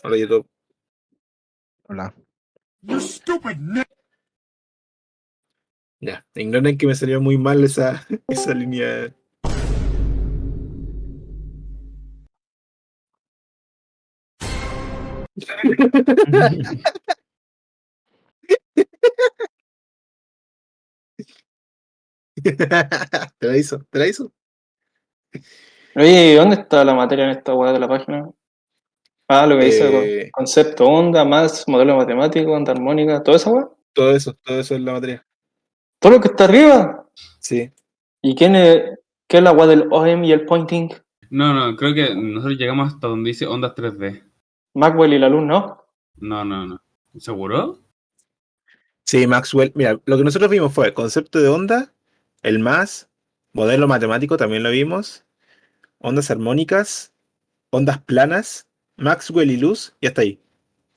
Hola YouTube. Hola. Ya, ignoren que me salió muy mal esa, esa línea. Te la hizo, te la hizo. Oye, ¿dónde está la materia en esta weá de la página? Ah, lo que dice Eh, concepto onda, más modelo matemático, onda armónica, toda esa weá. todo eso es la materia. Todo lo que está arriba. Sí. ¿Y qué es la weá del OM y el pointing? No, creo que nosotros llegamos hasta donde dice ondas 3D. Maxwell y la luz, ¿no? No. ¿Seguro? Sí, Maxwell. Mira, lo que nosotros vimos fue concepto de onda, el más, modelo matemático también lo vimos, ondas armónicas, ondas planas, Maxwell y luz, y hasta ahí.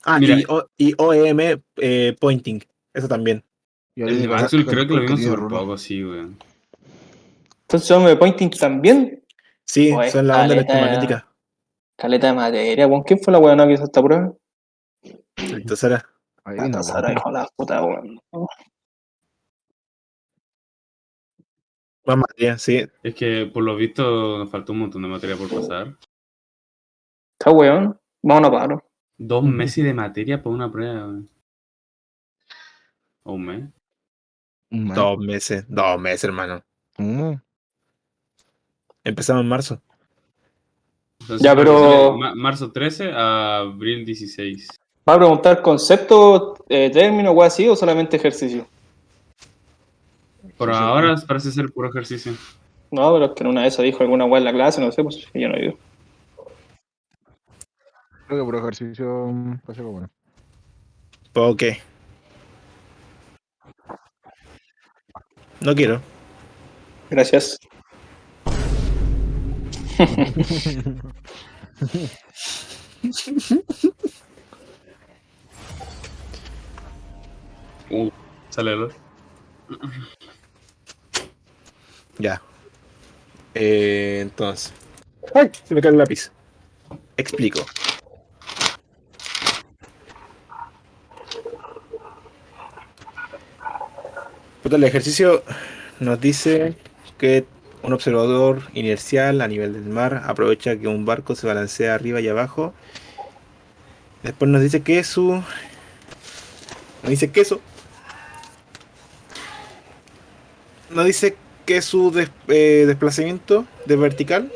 Ah, Mira, y OEM pointing, eso también. Yo el de único Maxwell que creo que lo vimos tiene súper rulo. poco, sí, weón. Entonces OM pointing también. Sí, Oye, son las ondas electromagnéticas. caleta de materia, weón. ¿Quién fue la weá que hizo esta prueba? Entonces era Adivina, po. Sara, hijo de la puta, weón. más materia, sí. Es que por lo visto nos faltó un montón de materia por pasar. Está weón. Vamos a paro. 2 meses de materia por una prueba, weón. O un mes. Un mes. 2 meses, hermano. Mm. Empezamos en marzo. Entonces Ya, supone que sale pero marzo 13 a abril 16. ¿va a preguntar concepto, término, weá así o solamente ejercicio? Por Sí, ahora parece ser puro ejercicio. No, pero es que en una de esas dijo alguna weá en la clase, no sé, pues yo no he ido. creo que por ejercicio pasa algo bueno. Ok. No quiero. Gracias. Sale el Ya. Entonces. ¡Ay! Se me cae el lápiz. Explico. Puta, el ejercicio nos dice que un observador inercial a nivel del mar aprovecha que un barco se balancea arriba y abajo. Después nos dice que su. Nos dice que eso. Nos dice que su desplazamiento de vertical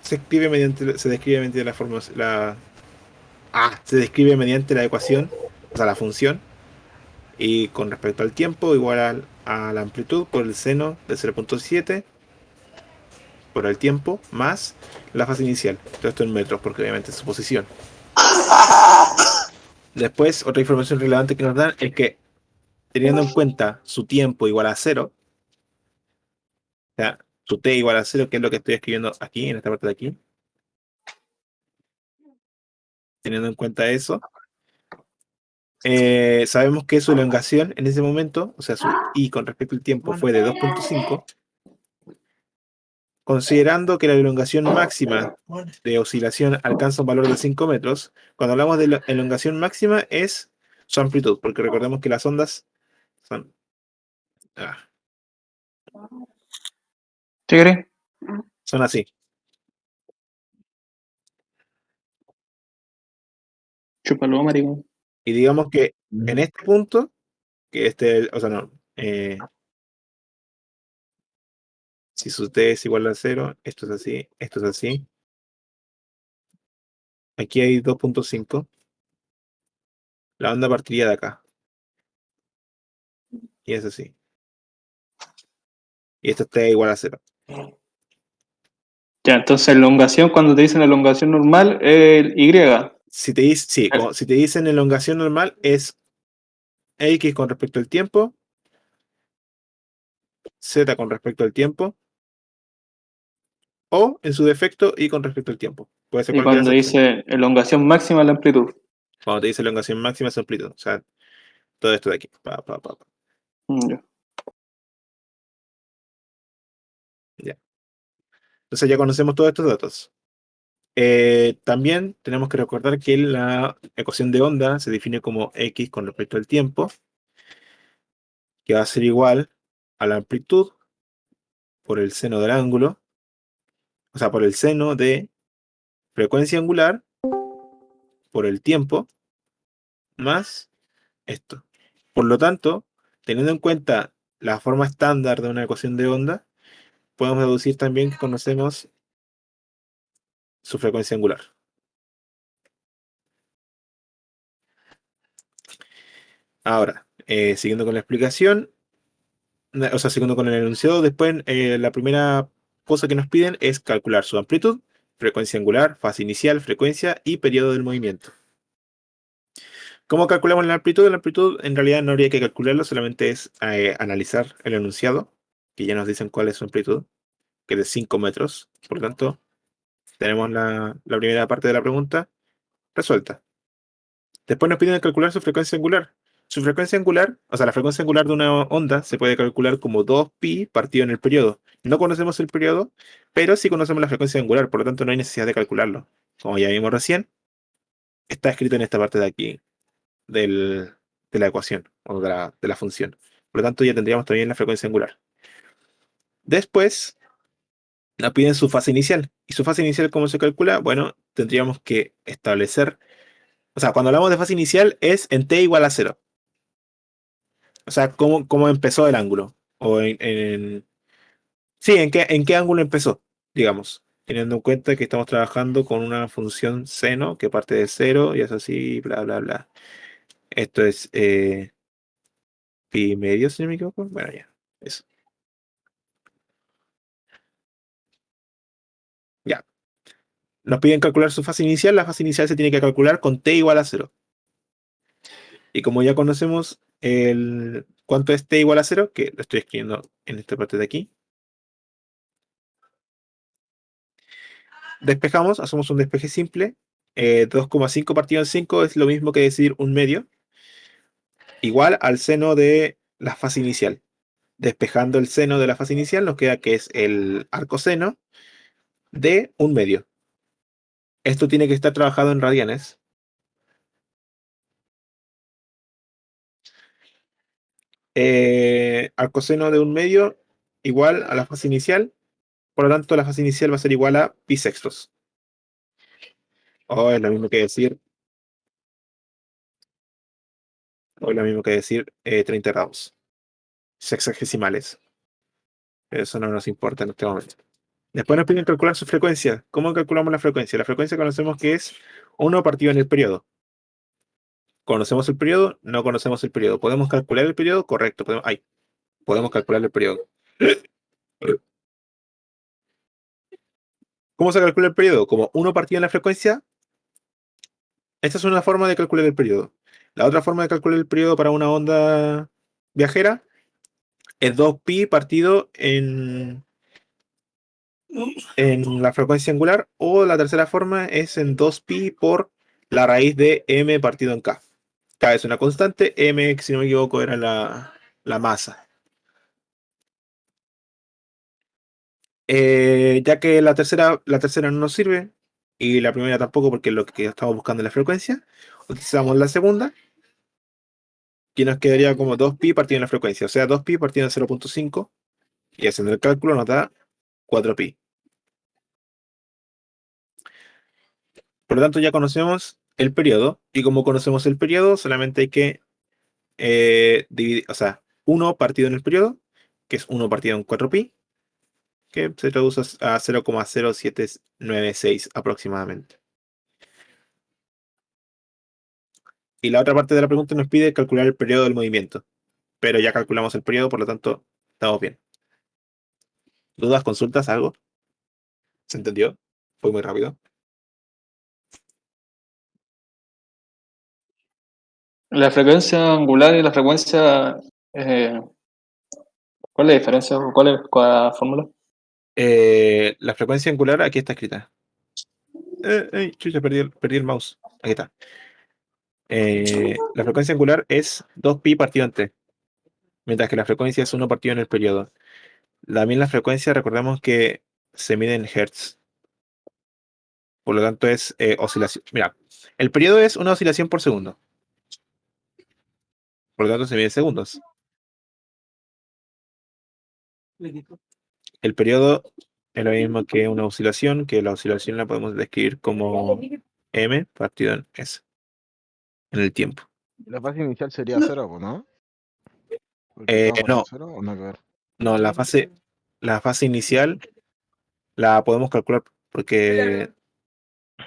se describe mediante la forma. Se describe mediante la ecuación, o sea, la función. Y con respecto al tiempo, igual a la amplitud por el seno de 0.7 por el tiempo más la fase inicial. Todo esto en metros, porque obviamente es su posición. Después, otra información relevante que nos dan es que teniendo en cuenta su tiempo igual a cero, o sea, su t igual a cero, que es lo que estoy escribiendo aquí, en esta parte de aquí, teniendo en cuenta eso, sabemos que su elongación en ese momento, o sea, su i con respecto al tiempo fue de 2.5, considerando que la elongación máxima de oscilación alcanza un valor de 5 metros. Cuando hablamos de la elongación máxima es su amplitud, porque recordemos que las ondas son, ah, ¿Tigre? son así. Chúpalo, maricón. Y digamos que en este punto, que o sea, no, si su t es igual a cero, esto es así, esto es así. Aquí hay 2.5. La onda partiría de acá. Y es así. Y esto t igual a cero. Ya, entonces elongación, cuando te dicen elongación normal, el Y. Si te, sí, si te dicen elongación normal, es x con respecto al tiempo, z con respecto al tiempo, o en su defecto y con respecto al tiempo. Puede ser Y cualquiera cuando de esas tres. dice elongación máxima, la amplitud. Cuando te dice elongación máxima es amplitud. O sea, todo esto de aquí. Pa. Ya. Ya. Entonces ya conocemos todos estos datos. También tenemos que recordar que la ecuación de onda se define como x con respecto al tiempo, que va a ser igual a la amplitud por el seno del ángulo, o sea, por el seno de frecuencia angular por el tiempo más esto. Por lo tanto, teniendo en cuenta la forma estándar de una ecuación de onda, podemos deducir también que conocemos su frecuencia angular. Ahora, siguiendo con la explicación, o sea, siguiendo con el enunciado, después la primera cosa que nos piden es calcular su amplitud, frecuencia angular, fase inicial, frecuencia y periodo del movimiento. ¿Cómo calculamos la amplitud? La amplitud en realidad no habría que calcularlo, solamente es analizar el enunciado, que ya nos dicen cuál es su amplitud, que es de 5 metros. Por lo tanto, tenemos la primera parte de la pregunta resuelta. Después nos piden calcular su frecuencia angular. Su frecuencia angular, o sea, la frecuencia angular de una onda se puede calcular como 2pi partido en el periodo. No conocemos el periodo, pero sí conocemos la frecuencia angular, por lo tanto no hay necesidad de calcularlo. Como ya vimos recién, está escrito en esta parte de aquí de la ecuación o de la función. Por lo tanto, ya tendríamos también la frecuencia angular. Después, nos piden su fase inicial. ¿Y su fase inicial cómo se calcula? Bueno, tendríamos que establecer, o sea, cuando hablamos de fase inicial es en t igual a 0. O sea, cómo empezó el ángulo. O sí, en qué ángulo empezó, digamos. Teniendo en cuenta que estamos trabajando con una función seno que parte de 0 y es así, bla, bla, bla. Esto es pi medio, si no me equivoco. Bueno, ya, eso. Ya. Nos piden calcular su fase inicial. La fase inicial se tiene que calcular con t igual a 0. Y como ya conocemos cuánto es t igual a 0, que lo estoy escribiendo en esta parte de aquí, despejamos, hacemos un despeje simple. 2,5 partido en 5 es lo mismo que decir un medio, igual al seno de la fase inicial. Despejando el seno de la fase inicial nos queda que es el arcoseno de un medio. Esto tiene que estar trabajado en radianes. Arcoseno de un medio igual a la fase inicial. Por lo tanto, la fase inicial va a ser igual a pi sextos. O es lo mismo que decir, 30 grados. Sexagesimales. Eso no nos importa en este momento. Después nos piden calcular su frecuencia. ¿Cómo calculamos la frecuencia? La frecuencia conocemos que es 1 partido en el periodo. ¿Conocemos el periodo? No conocemos el periodo. ¿Podemos calcular el periodo? Correcto. Podemos calcular el periodo. ¿Cómo se calcula el periodo? Como 1 partido en la frecuencia. Esta es una forma de calcular el periodo. La otra forma de calcular el periodo para una onda viajera es 2pi partido en la frecuencia angular, o la tercera forma es en 2pi por la raíz de m partido en k. K es una constante, m, si no me equivoco, era la masa. Ya que la tercera no nos sirve y la primera tampoco, porque lo que estamos buscando es la frecuencia, utilizamos la segunda, que nos quedaría como 2pi partido en la frecuencia, o sea, 2pi partido en 0,5, y haciendo el cálculo nos da 4pi. Por lo tanto, ya conocemos el periodo, y como conocemos el periodo, solamente hay que dividir, o sea, 1 partido en el periodo, que es 1 partido en 4pi, que se traduce a 0,0796 aproximadamente. Y la otra parte de la pregunta nos pide calcular el periodo del movimiento, pero ya calculamos el periodo, por lo tanto, estamos bien. ¿Dudas, consultas, algo? ¿Se entendió? Fue muy rápido. La frecuencia angular y la frecuencia. ¿Cuál es la diferencia? ¿Cuál es la fórmula? La frecuencia angular aquí está escrita. Chucha, perdí el mouse. Aquí está. La frecuencia angular es 2pi partido en t, mientras que la frecuencia es 1 partido en el periodo. También la frecuencia, recordemos que se mide en hertz. Por lo tanto es oscilación. Mira, el periodo es una oscilación por segundo. Por lo tanto se mide en segundos. El periodo es lo mismo que una oscilación, que la oscilación la podemos describir como m partido en s, en el tiempo. La fase inicial sería cero, pues, ¿no? Porque estamos en No, cero o nada que ver. no, la fase inicial la podemos calcular porque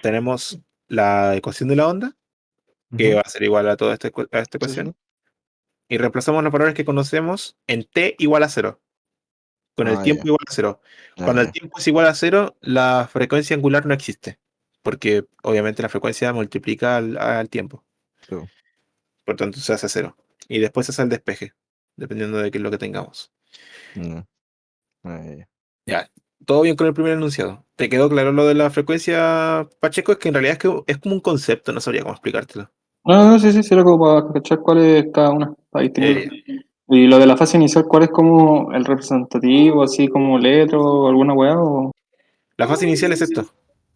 tenemos la ecuación de la onda, que va Ujú. a ser igual a toda a esta Sí, ecuación, sí. y reemplazamos los valores que conocemos en t igual a cero, con el Ah, tiempo ya, igual a cero. ya, Cuando el ya. tiempo es igual a cero, la frecuencia angular no existe, porque obviamente la frecuencia multiplica al tiempo, Sí. por tanto se hace cero. Y después se hace el despeje, dependiendo de qué es lo que tengamos. Mm. Ah, ya, ya. Ya, todo bien con el primer enunciado. ¿Te quedó claro lo de la frecuencia, Pacheco? Es que en realidad es como un concepto, no sabría cómo explicártelo. No, sí, sí, sí, era como para cachar cuál es cada una, para distinguirlo. Ya. Y lo de la fase inicial, ¿cuál es como el representativo, así como letra o alguna weá? O... La fase inicial es esto.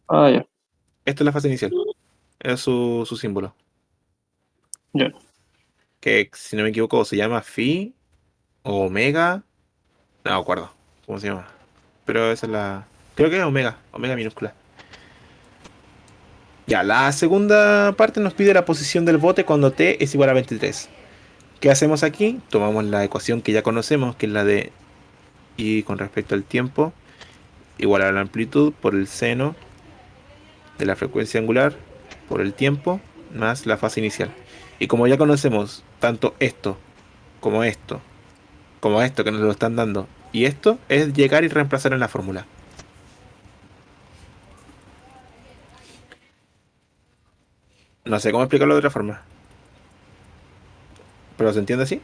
Ah, ya, Esto es la fase inicial. Es su símbolo. ya. Que si no me equivoco se llama phi o omega. No me acuerdo cómo se llama. Pero esa es la. Creo que es omega. Omega minúscula. Ya, la segunda parte nos pide la posición del bote cuando t es igual a 23. ¿Qué hacemos aquí? Tomamos la ecuación que ya conocemos, que es la de y con respecto al tiempo, igual a la amplitud por el seno de la frecuencia angular por el tiempo más la fase inicial. Y como ya conocemos tanto esto como esto, como esto que nos lo están dando, y esto es llegar y reemplazar en la fórmula. No sé cómo explicarlo de otra forma, pero ¿se entiende así?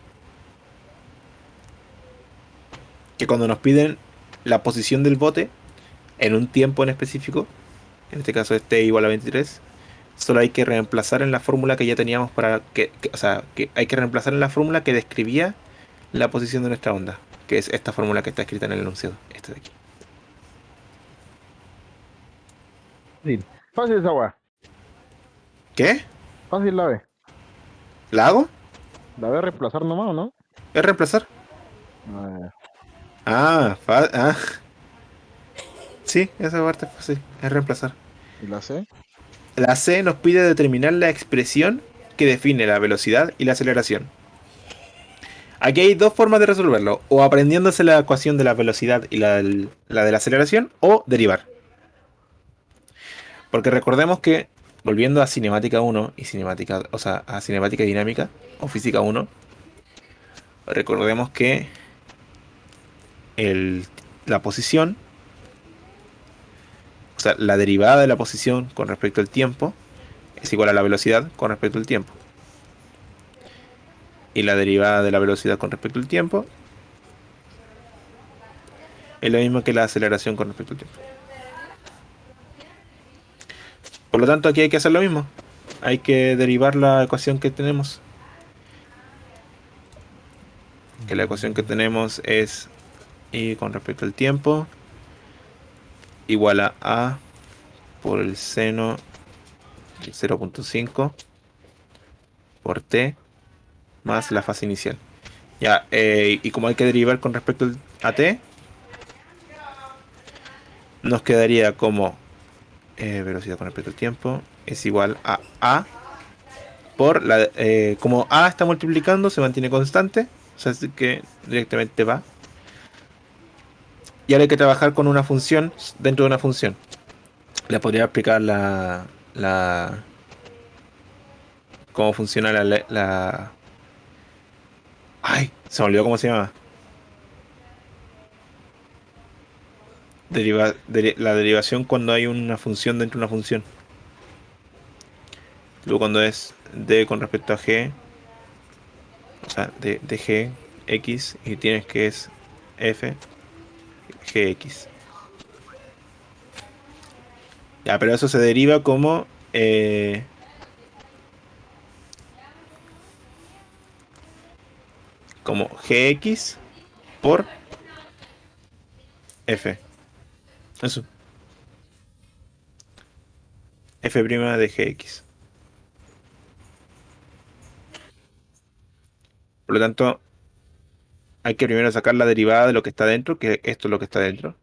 Que cuando nos piden la posición del bote en un tiempo en específico, en este caso es t igual a 23, solo hay que reemplazar en la fórmula que ya teníamos para o sea, que hay que reemplazar en la fórmula que describía la posición de nuestra onda, que es esta fórmula que está escrita en el enunciado, esta de aquí. Fácil. Fácil esa weá. ¿Qué? Fácil la B. ¿La hago? La B reemplazar nomás, ¿o no? ¿Es reemplazar? Ah, Ah, sí, esa parte es fácil, es reemplazar. ya. ¿Y la C? La C nos pide determinar la expresión que define la velocidad y la aceleración. Aquí hay dos formas de resolverlo, o aprendiéndose la ecuación de la velocidad y la de la aceleración, o derivar. Porque recordemos que, volviendo a cinemática 1 y cinemática, o sea, a cinemática dinámica, o física 1, recordemos que la posición, o sea, la derivada de la posición con respecto al tiempo, es igual a la velocidad con respecto al tiempo. Y la derivada de la velocidad con respecto al tiempo es lo mismo que la aceleración con respecto al tiempo. Por lo tanto, aquí hay que hacer lo mismo. Hay que derivar la ecuación que tenemos. Que la ecuación que tenemos es y con respecto al tiempo igual a por el seno de 0.5 por t más la fase inicial. Ya, y como hay que derivar con respecto a t, nos quedaría como velocidad con respecto al tiempo es igual a por la como a está multiplicando se mantiene constante, o sea, es que directamente va. Y ahora hay que trabajar con una función dentro de una función. Le podría explicar la cómo funciona ay, se me olvidó cómo se llama. La derivación cuando hay una función dentro de una función. Luego cuando es d con respecto a g, o sea, de g, x, y tienes que es f, gx. Ya, pero eso se deriva como gx por f. Eso. f' de gx. Por lo tanto, hay que primero sacar la derivada de lo que está dentro, que esto es lo que está dentro.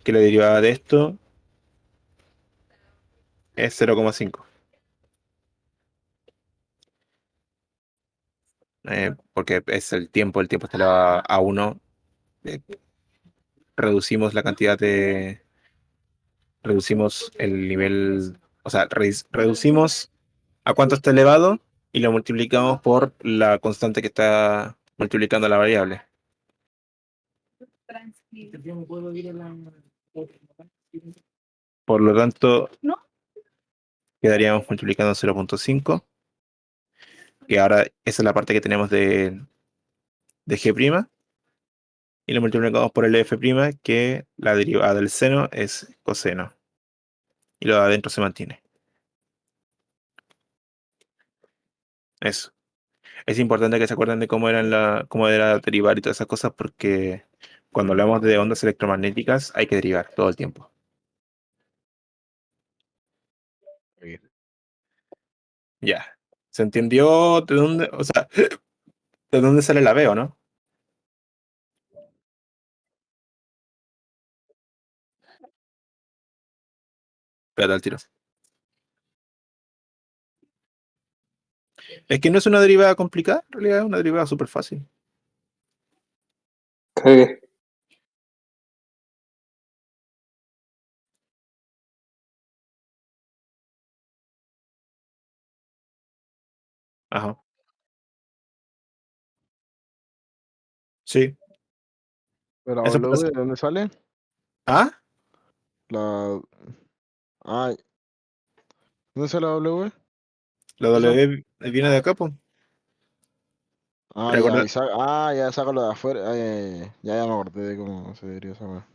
Que la derivada de esto es 0,5. Porque es el tiempo está elevado a 1. Reducimos la cantidad de... Reducimos el nivel... O sea, reducimos a cuánto está elevado y lo multiplicamos por la constante que está multiplicando la variable. Por lo tanto, quedaríamos multiplicando 0,5. Que ahora esa es la parte que tenemos de g'. Y lo multiplicamos por el f', que la derivada del seno es coseno. Y lo de adentro se mantiene. Eso. Es importante que se acuerden de cómo era derivar y todas esas cosas, porque cuando hablamos de ondas electromagnéticas hay que derivar todo el tiempo. Ya. ¿Se entendió de dónde, o sea, de dónde sale la B, o no? Espérate al tiro. Es que no es una derivada complicada, en realidad es una derivada súper fácil. Cagué. Ajá. Sí. ¿Pero la Eso W pasa. de dónde sale? ¿Ah? La... Ah, ¿dónde sale la W? La ¿Eso? W viene de acá, pues. Ah, ya, Recuerda. ya saca lo de afuera. Ah, ya me acordé de cómo se diría esa weá.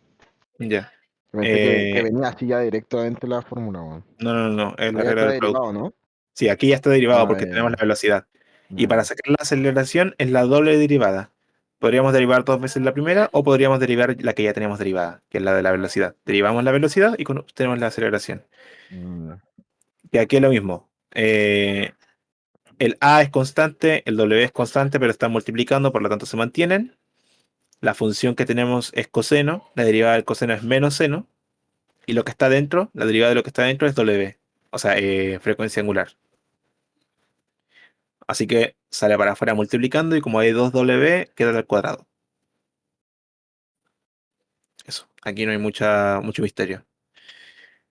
Ya. Pensé que venía así ya directamente la fórmula, weón. No, no, no, es la Allá regla está del producto. derivado, ¿no? Sí, aquí ya está derivado Ah, porque tenemos la velocidad. Y para ya. sacar la aceleración es la doble derivada. Podríamos derivar dos veces la primera o podríamos derivar la que ya tenemos derivada, que es la de la velocidad. Derivamos la velocidad y tenemos la aceleración. Mm, Y aquí es lo mismo. El A es constante, el W es constante, pero están multiplicando, por lo tanto se mantienen. La función que tenemos es coseno, la derivada del coseno es menos seno. Y lo que está dentro, la derivada de lo que está dentro es W, o sea, frecuencia angular. Así que sale para afuera multiplicando y como hay 2W, queda al cuadrado. Eso, aquí no hay mucho misterio.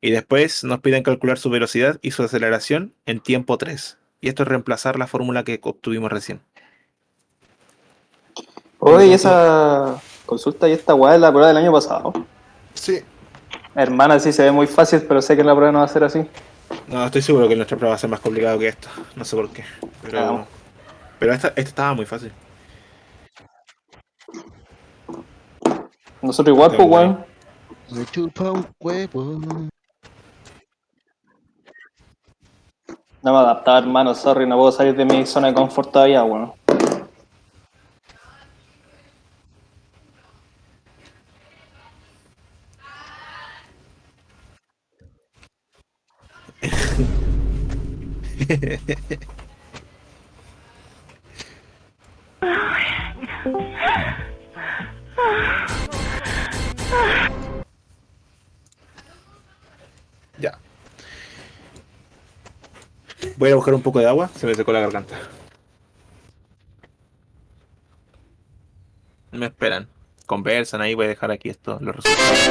Y después nos piden calcular su velocidad y su aceleración en tiempo 3. Y esto es reemplazar la fórmula que obtuvimos recién. Por lo Oye, tanto, esa consulta y esta weá es la prueba del año pasado. sí. Hermana, sí se ve muy fácil, pero sé que la prueba no va a ser así. No, estoy seguro que nuestra prueba va a ser más complicada que esto. No sé por qué. Cagamos. Pero esta estaba muy fácil. Nosotros igual, pues, Tengo ahí. weón. Me chupa un huevo. No me adaptaba, hermano, sorry, no puedo salir de mi zona de confort todavía, weón. Ya. Voy a buscar un poco de agua. Se me secó la garganta. Me esperan. Conversan ahí. Voy a dejar aquí esto, los resultados.